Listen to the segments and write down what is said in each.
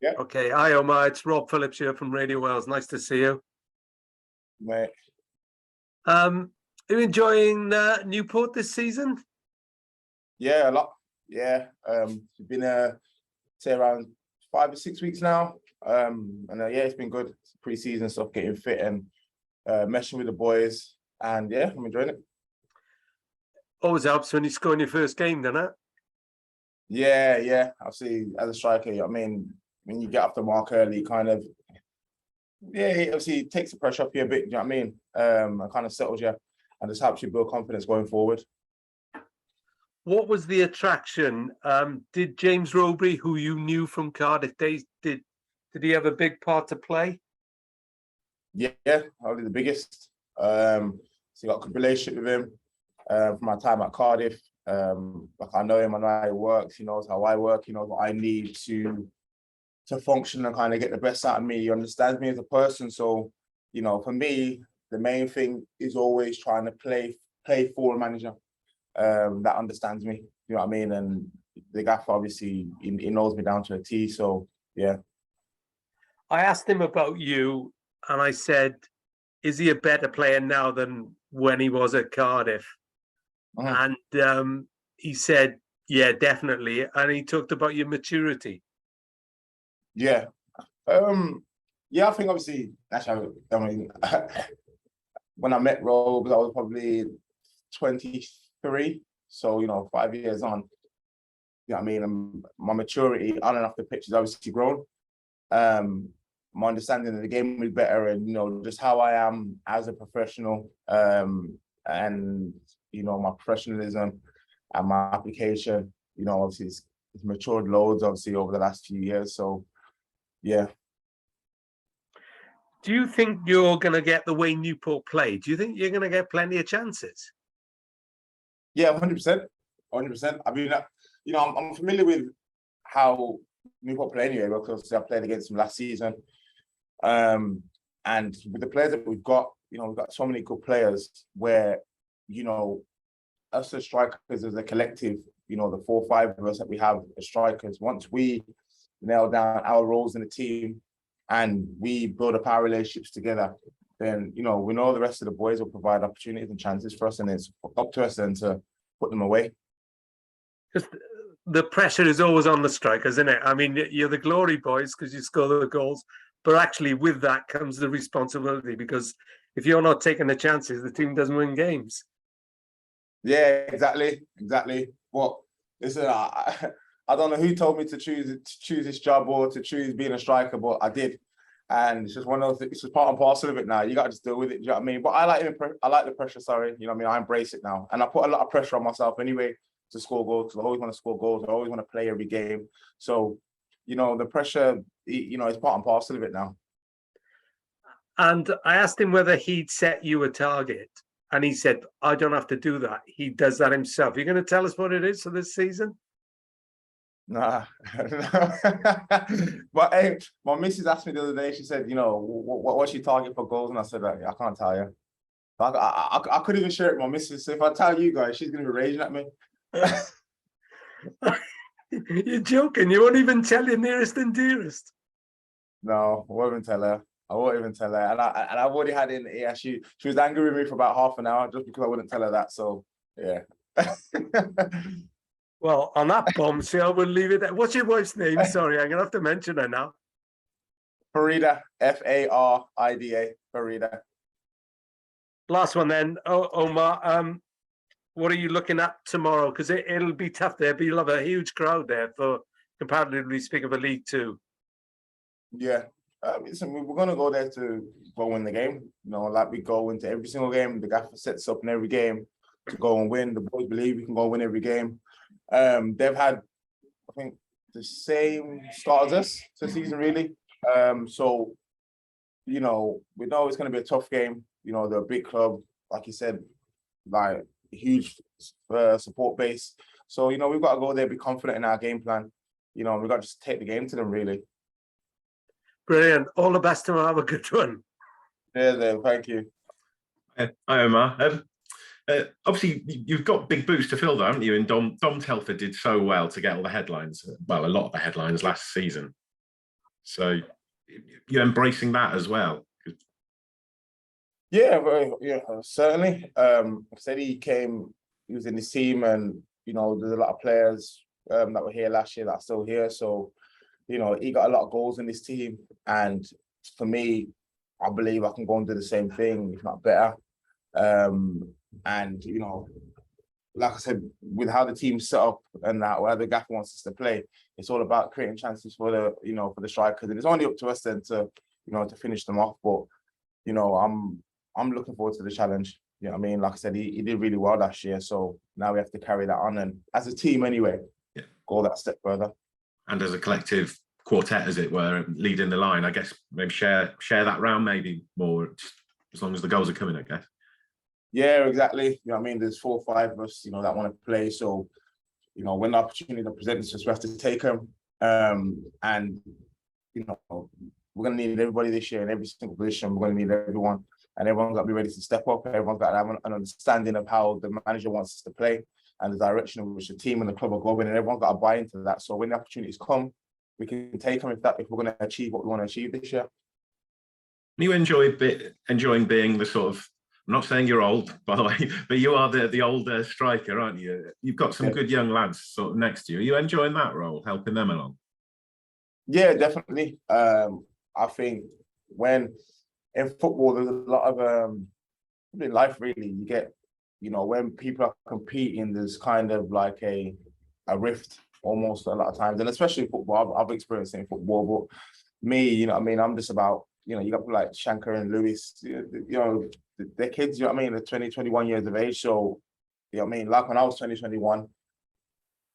Yeah. Okay. Hi, Omar. It's Rob Phillips here from Radio Wales. Nice to see you. Mate. Are you enjoying Newport this season? Yeah, a lot. Yeah. It's been say around 5 or 6 weeks now. And yeah, it's been good. Pre-season stuff, getting fit and meshing with the boys. And yeah, I'm enjoying it. Always helps when you score in your first game, doesn't it? Yeah. Obviously, as a striker, I mean, when you get off the mark early, kind of, yeah, it obviously takes the pressure off you a bit. You know what I mean? And kind of settles you, and just helps you build confidence going forward. What was the attraction? Did James Robey, who you knew from Cardiff days, did he have a big part to play? Yeah, probably the biggest. So I got a good relationship with him from my time at Cardiff. Like I know him, I know how he works. He knows how I work. He knows what I need to function and kind of get the best out of me. He understands me as a person. So, for me, the main thing is always trying to play for a manager that understands me. You know what I mean? And the gaffer, obviously, he knows me down to a T. So, yeah. I asked him about you, and I said, is he a better player now than when he was at Cardiff? And he said, yeah, definitely. And he talked about your maturity. Yeah. Yeah, I think obviously, actually, I mean, when I met Robes, I was probably 23. So, 5 years on, you know what I mean? And my maturity on and off the pitch has obviously grown. My understanding of the game is better, and, just how I am as a professional, and, my professionalism and my application, obviously it's matured loads, obviously, over the last few years. So, yeah. Do you think you're going to get the way Newport play? Do you think you're going to get plenty of chances? Yeah, 100%. 100%. I mean, I'm familiar with how Newport play anyway, because I played against them last season. And with the players that we've got so many good players where, us as strikers as a collective, the 4 or 5 of us that we have as strikers, once we nail down our roles in the team and we build up our relationships together, then, we know the rest of the boys will provide opportunities and chances for us, and it's up to us then to put them away. Because the pressure is always on the strikers, isn't it? I mean, you're the glory boys because you score the goals, but actually with that comes the responsibility, because if you're not taking the chances, the team doesn't win games. Yeah, exactly. Well, listen, I don't know who told me to choose this job or to choose being a striker, but I did. And it's just one of those things, it's just part and parcel of it now. You got to just deal with it, do you know what I mean? But I like the pressure, sorry. You know what I mean? I embrace it now. And I put a lot of pressure on myself anyway to score goals, because I always want to score goals. I always want to play every game. So, the pressure, is part and parcel of it now. And I asked him whether he'd set you a target. And he said, I don't have to do that. He does that himself. You're going to tell us what it is for this season? Nah. But hey, my missus asked me the other day, she said, what's your target for goals? And I said, I can't tell you. I couldn't even share it with my missus. So if I tell you guys, she's going to be raging at me. You're joking. You won't even tell your nearest and dearest. No, I won't even tell her. And I've already had in. Yeah, she was angry with me for about half an hour just because I wouldn't tell her that. So yeah. Well, on that bombshell, we'll leave it there. What's your wife's name? Sorry, I'm gonna have to mention her now. Farida, Farida, Farida. Last one then. Omar, what are you looking at tomorrow? Because it'll be tough there, but you'll have a huge crowd there for, comparatively speaking, of a League Two. Yeah. Listen, we're going to go there to go win the game. Like we go into every single game. The gaffer sets up in every game to go and win. The boys believe we can go win every game. They've had, I think, the same start as us this season, really. So, we know it's going to be a tough game. They're a big club, like you said, like a huge support base. So, we've got to go there, be confident in our game plan. We've got to just take the game to them, really. Brilliant. All the best to them. Have a good one. Yeah, thank you. Hi, Omar. Obviously, you've got big boots to fill, though, haven't you? And Dom Telfer did so well to get all the headlines, well, a lot of the headlines last season. So you're embracing that as well. Yeah, well, yeah, certainly. Said he was in this team, and there's a lot of players that were here last year that are still here. So, he got a lot of goals in this team, and for me, I believe I can go and do the same thing, if not better. And like I said, with how the team's set up and where the gaffer wants us to play, it's all about creating chances for the strikers, and it's only up to us then to to finish them off. But I'm looking forward to the challenge. You know what I mean? Like I said, he did really well last year, so now we have to carry that on, and as a team anyway, go that step further. And as a collective quartet, as it were, leading the line, I guess maybe share that round maybe more, as long as the goals are coming, I guess. Yeah, exactly. You know what I mean? There's 4 or 5 of us, that want to play. So, when the opportunity presents us, we have to take them. And, we're going to need everybody this year in every single position. We're going to need everyone. And everyone's got to be ready to step up. Everyone's got to have an understanding of how the manager wants us to play and the direction in which the team and the club are going. And everyone's got to buy into that. So when the opportunities come, we can take them if we're going to achieve what we want to achieve this year. You enjoying being the sort of, I'm not saying you're old, by the way, but you are the older striker, aren't you? You've got some good young lads sort of next to you. Are you enjoying that role, helping them along? Yeah, definitely. I think when in football, there's a lot of in life really. You get, when people are competing, there's kind of like a rift almost a lot of times, and especially football. I've experienced it in football, but me, I'm just about, you got people like Shankar and Lewis, they're kids, they're 20, 21 years of age. So, like when I was 20, 21,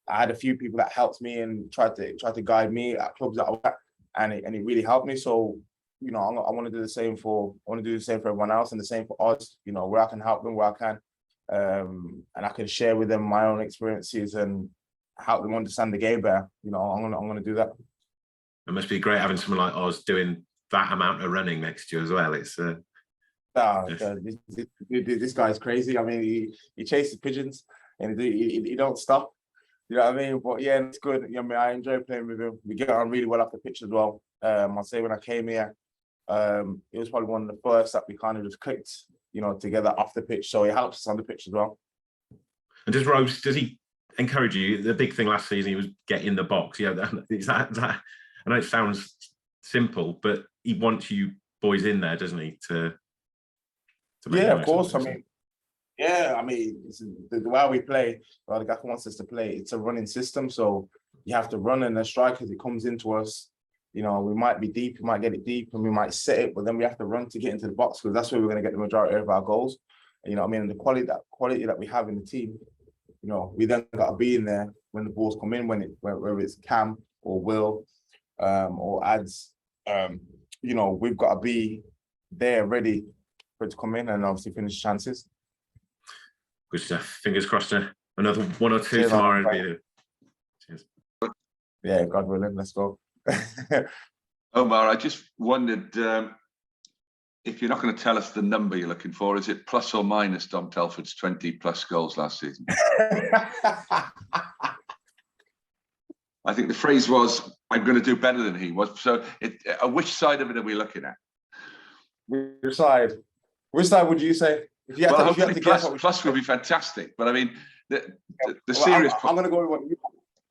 I had a few people that helped me and tried to guide me at clubs that I was at, and it really helped me. So, I want to do the same for everyone else, and the same for us, where I can help them, where I can, and I can share with them my own experiences and help them understand the game better. I'm gonna do that. It must be great having someone like Oz doing that amount of running next to you as well. It's this guy's crazy. I mean, he chases pigeons and he don't stop. You know what I mean? But yeah, it's good. I enjoy playing with him. We get on really well off the pitch as well. I'll say when I came here, it was probably one of the first that we kind of just clicked, together off the pitch. So it helps us on the pitch as well. And does he encourage you? The big thing last season, he was get in the box. Yeah, is that I know it sounds simple, but he wants you boys in there, doesn't he? To yeah, of course. The way we play, the guy who wants us to play, it's a running system. So you have to run, and the striker, as it comes into us, we might be deep, we might get it deep, and we might set it, but then we have to run to get into the box, because that's where we're going to get the majority of our goals. And, and the quality that we have in the team, we then got to be in there when the balls come in, whether it's Cam or Will, or Ads, we've got to be there ready for it to come in and obviously finish chances. Good stuff. Fingers crossed. Another 1 or 2 Cheers, tomorrow. Cheers. Yeah, God willing, let's go. Omar, I just wondered if you're not going to tell us the number you're looking for, is it plus or minus Dom Telford's 20+ goals last season? I think the phrase was, I'm going to do better than he was. So which side of it are we looking at? Which side? Which side would you say? Hopefully plus would be fantastic. But I mean, the serious... I'm going to go with what you...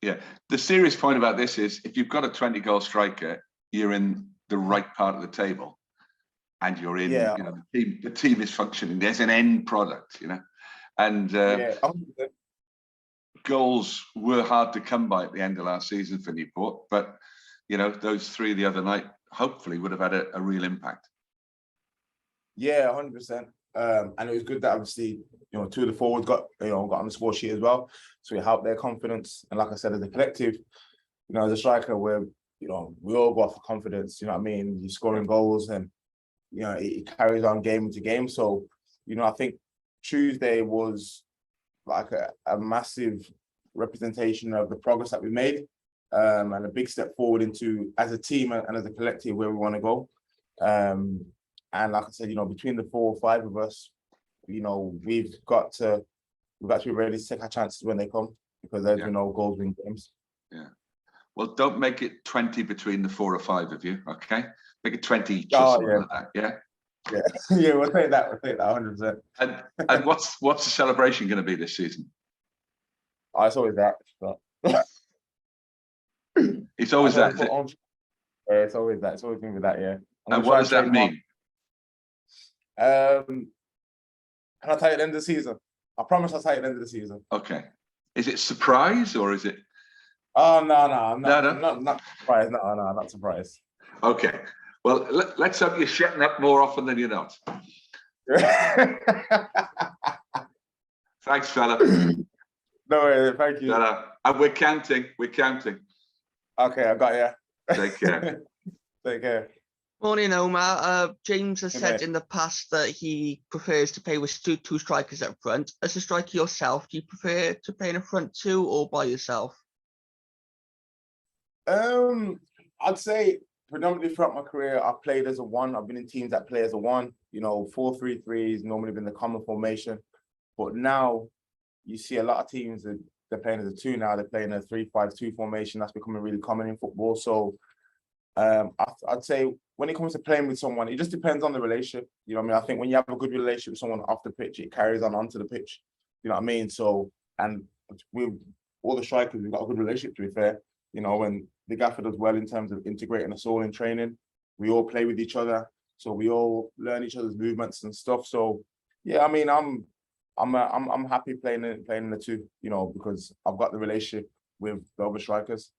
Yeah, the serious point about this is, if you've got a 20-goal striker, you're in the right part of the table, and you're in. The team is functioning. There's an end product, and goals were hard to come by at the end of last season for Newport, but those 3 the other night hopefully would have had a real impact. Yeah, 100%. And it was good that obviously 2 of the forwards got on the score sheet as well, so it helped their confidence. And like I said, as a collective, as a striker, we all go off for confidence. You know what I mean? You're scoring goals, and it carries on game into game. So I think Tuesday was like a massive representation of the progress that we made, and a big step forward into, as a team and as a collective, where we want to go. And like I said, between the 4 or 5 of us, we've got to be ready to take our chances when they come, because there's goals win games. Yeah. Well, don't make it 20 between the 4 or 5 of you, okay? Make it 20 each or Oh, something yeah. like that, yeah? Yeah, yeah, we'll take that. We'll take that 100%. And what's the celebration going to be this season? Oh, it's always that. But It's always that, is it? yeah, it's always that. It's always been with that. Yeah. And what does that mean? Can I tell you at the end of the season? I promise I'll tell you at the end of the season. Okay. Is it surprise or is it? Oh no, I'm not. No. I'm not surprised. No, not surprised. Okay. Well, let's hope you're shutting up more often than you're not. Thanks, fella. No worries. Thank you. And we're counting. We're counting. Okay, I got you. Take care. Take care. Morning, Omar. James has Good said night. in the past that he prefers to play with two strikers up front. As a striker yourself, do you prefer to play in a front two or by yourself? I'd say predominantly throughout my career, I've played as a one. I've been in teams that play as a one. 4-3-3 has normally been the common formation. But now you see a lot of teams that they're playing as a two now. They're playing a 3-5-2 formation. That's becoming really common in football. So I'd say when it comes to playing with someone, it just depends on the relationship. You know what I mean? I think when you have a good relationship with someone off the pitch, it carries on onto the pitch. You know what I mean? So, and with all the strikers, we've got a good relationship, to be fair. When the gaffer does well in terms of integrating us all in training, we all play with each other. So we all learn each other's movements and stuff. So yeah, I mean, I'm happy playing in the two, because I've got the relationship with the other strikers.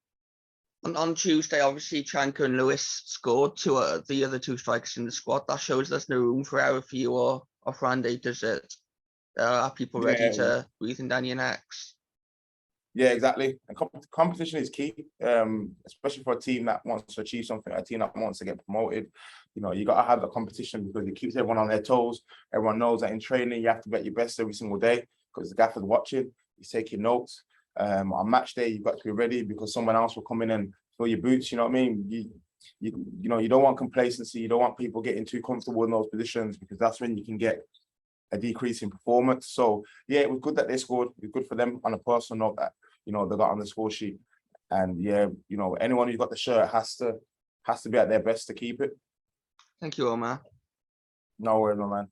On Tuesday, obviously, Chanka and Lewis scored to the other two strikers in the squad. That shows there's no room for error for you or Randy, does it? Are people ready to breathe down your necks? Yeah, exactly. And competition is key, especially for a team that wants to achieve something, a team that wants to get promoted. You got to have the competition because it keeps everyone on their toes. Everyone knows that in training, you have to be at your best every single day because the gaffer's watching, he's taking notes. On match day, you've got to be ready because someone else will come in and fill your boots. You know what I mean? You don't want complacency. You don't want people getting too comfortable in those positions because that's when you can get a decrease in performance. So yeah, it was good that they scored. It was good for them on a personal note that they got on the score sheet. And yeah, anyone who's got the shirt has to be at their best to keep it. Thank you, Omar. No worries, my man.